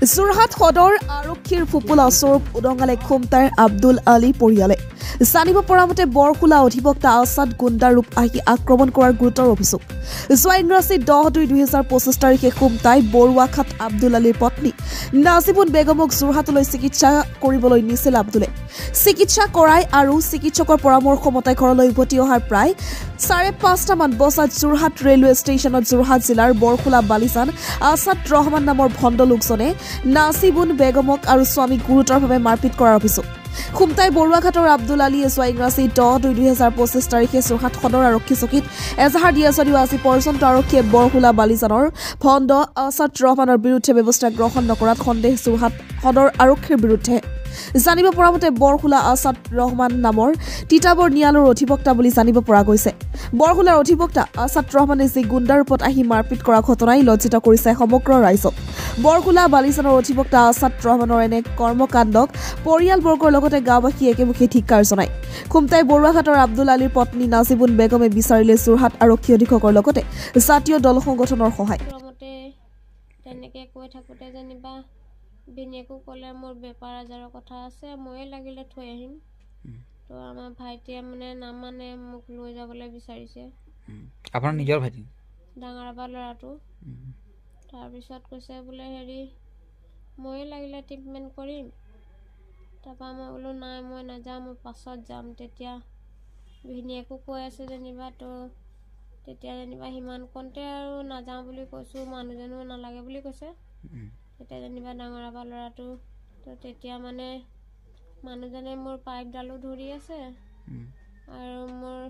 যোৰহাট সদৰ আৰক্ষীৰ ফুপুলা স্বৰূপ উদঙালে খুমটাইৰ আব্দুল আলী পৰিয়ালে জানিব পৰা মতে বৰখোলা অধিবক্তা আছাদ গুণ্ডা ৰূপ আহি আক্ৰমণ কৰাৰ গুৰুতৰ অভিযোগ যোৱা ইংৰাজী 10/2/2025 তাৰিখে খুমটাই বৰুৱাখাট আব্দুল আলীৰ পত্নী নাজিবুন বেগমক যোৰহাটলৈ চিকিৎসা কৰিবলৈ নিছিল আব্দুলে চিকিৎসা কৰাই আৰু চিকিৎসকৰ পৰামৰ্শ মতে ঘৰলৈ উভতি অহাৰ প্ৰায় 5:30 মান বজাত যোৰহাট ৰেলৱে ষ্টেচনত যোৰহাট জিলাৰ বৰখোলা বালিজান আছাদ ৰহমান নামৰ ভণ্ড লোকজনে নাজিবুন বেগমক আৰু স্বামীক গুৰুতৰভাৱে মাৰপিট কৰাৰ অভিযোগ খুমটাই বৰুৱাঘাটৰ আব্দুল আলীয়ে যোৱা ইংৰাজী 10/2/2025 তাৰিখে যোৰহাট সদৰ আৰক্ষী চকীত এজাহাৰ দিয়া যদিও আজি পৰ্যন্ত আৰক্ষীয়ে বৰখোলা বালিজানৰ ভণ্ড আছাদ ৰহমানৰ বিৰুদ্ধে ব্যৱস্থা গ্ৰহণ নকৰাত সন্দেহ যোৰহাট সদৰ আৰক্ষীৰ বিৰুদ্ধে জানিব পৰা মতে বৰখোলা আছাদ ৰহমান নামৰ তিতাবৰ নিয়ালৰ অধিবক্তা বুলি জানিব পৰা গৈছে বৰখোলাৰ অধিবক্তা আছাদ ৰহমানে যি গুণ্ডাৰ ৰূপত আহি মাৰপিট কৰা ঘটনাই লজ্জিত কৰিছে সমগ্ৰ ৰাইজক বৰখোলা বালিজানৰ অধিবক্তা আছাদ ৰহমানৰ এনে কৰ্মকাণ্ডক পৰিয়ালবৰ্গৰ লগতে গাঁওবাসী একেমুখে ধিক্কাৰ জনায় খুমটাই বৰুৱাঘাটৰ আব্দুল আলীৰ পত্নী নাজিবুন বেগমে বিচাৰিলে যোৰহাট আৰক্ষী অধীক্ষকৰ লগতে জাতীয় দল সংগঠনৰ সহায় তেনেকে কৈ থাকোতে জানিবা বিনিয়েকো ক'লে মোৰ বেপাৰ আজাৰৰ কথা আছে ময়ে লাগিলে থৈ আহিম তো আমাৰ ভাইটিয়ে নামানে মোক লৈ যাবলৈ বিচাৰিছে আপোনাৰ নিজৰ ভাইটি ডাঙৰ বা ল'ৰাটো তাৰপিছত কৈছে বোলে ময়ে লাগিলে ট্ৰিটমেণ্ট কৰিম তাৰপৰা মই বোলো নাই মই নাযাওঁ মই পাছত যাম তেতিয়া ভিনিয়েকো কৈ আছে যেনিবা তো তেতিয়া যেনিবা সিমান কণতে আৰু নাযাওঁ বুলি কৈছোঁ মানুহজনো নালাগে বুলি কৈছে তেতিয়া যেনিবা ডাঙৰ বা ল'ৰাটো তো তেতিয়া মানুহজনে মোৰ পাইপডালো ধৰি আছে আৰু মোৰ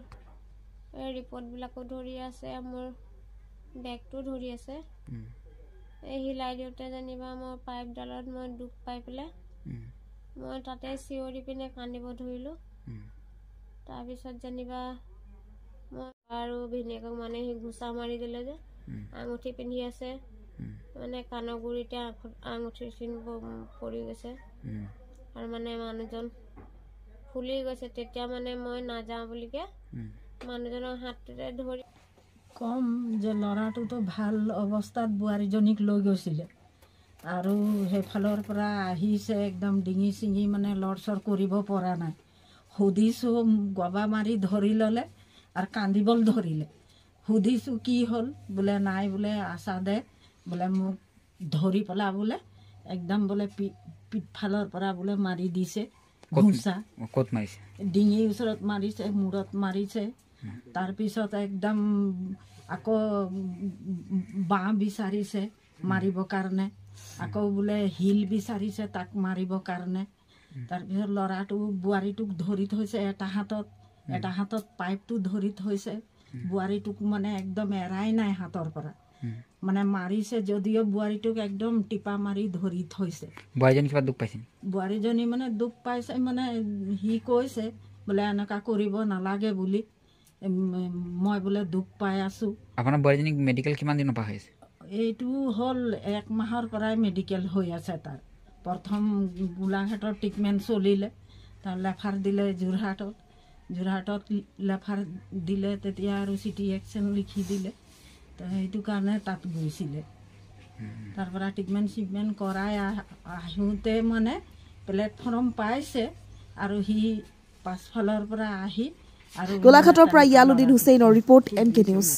ৰিপৰ্টবিলাকো ধৰি আছে মোৰ বেগটো ধৰি আছে এই হিলাই দিওঁতে যেনিবা মোৰ পাইপডালত মই দুখ পাই পেলাই মই তাতে চিঞৰি পিনে কান্দিব ধৰিলোঁ তাৰপিছত যেনিবা মই আৰু ভিনিয়েকক সি ঘোচা মাৰি দিলে যে আঙুঠি পিন্ধি আছে কাণৰ গুৰিতে আঙুঠিৰ চিন পৰি গৈছে আৰু মানুহজন ফুলি গৈছে তেতিয়া মই নাযাওঁ বুলিকে মানুহজনৰ হাতটোতে ধৰি কম যে ল'ৰাটোতো ভাল অৱস্থাত বোৱাৰীজনীক লৈ গৈছিলে আৰু সেইফালৰ পৰা আহিছে একদম ডিঙি চিঙি লৰচৰ কৰিব পৰা নাই সুধিছোঁ গবা মাৰি ধৰি ল'লে আৰু কান্দিবল ধৰিলে সুধিছোঁ কি হ'ল বোলে নাই বোলে আছাদে বোলে মোক ধৰি পেলা বোলে একদম বোলে পিঠফালৰ পৰা বোলে মাৰি দিছে ঘোঁচা ক'ত মাৰিছে ডিঙিৰ ওচৰত মাৰিছে মূৰত মাৰিছে তাৰপিছত একদম আকৌ বাঁহ বিচাৰিছে মাৰিবৰ কাৰণে আকৌ বোলে শিল বিচাৰিছে তাক মাৰিবৰ কাৰণে তাৰপিছত ল'ৰাটো বোৱাৰীটোক ধৰি থৈছে এটা হাতত পাইপটো ধৰি থৈছে বোৱাৰীটোক একদম এৰাই নাই হাতৰ পৰা মাৰিছে যদিও বোৱাৰীটোক একদম টিপা মাৰি ধৰি থৈছে বোৱাৰীজনী কিবা দুখ পাইছে বোৱাৰীজনী দুখ পাইছে সি কৈছে বোলে এনেকুৱা কৰিব নালাগে বুলি মই বোলে দুখ পাই আছোঁ আপোনাৰ বোৱাৰীজনীক মেডিকেল কিমান দিনৰ পৰা হৈছে এইটো হ'ল 1 মাহৰ পৰাই মেডিকেল হৈ আছে তাৰ প্ৰথম গোলাঘাটৰ ট্ৰিটমেণ্ট চলিলে তাৰ লেফাৰ দিলে যোৰহাটত লেফাৰ দিলে তেতিয়া আৰু চিটি এক্সন লিখি দিলে তো সেইটো কাৰণে তাত গৈছিলে তাৰ পৰা ট্ৰিটমেণ্ট কৰাই আহোঁতে প্লেটফৰ্ম পাইছে আৰু সি পাছফালৰ পৰা আহি আৰু গোলাঘাটৰ পৰা ইয়ালুদ্দিন হুছেইনৰ ৰিপৰ্ট NK নিউজ।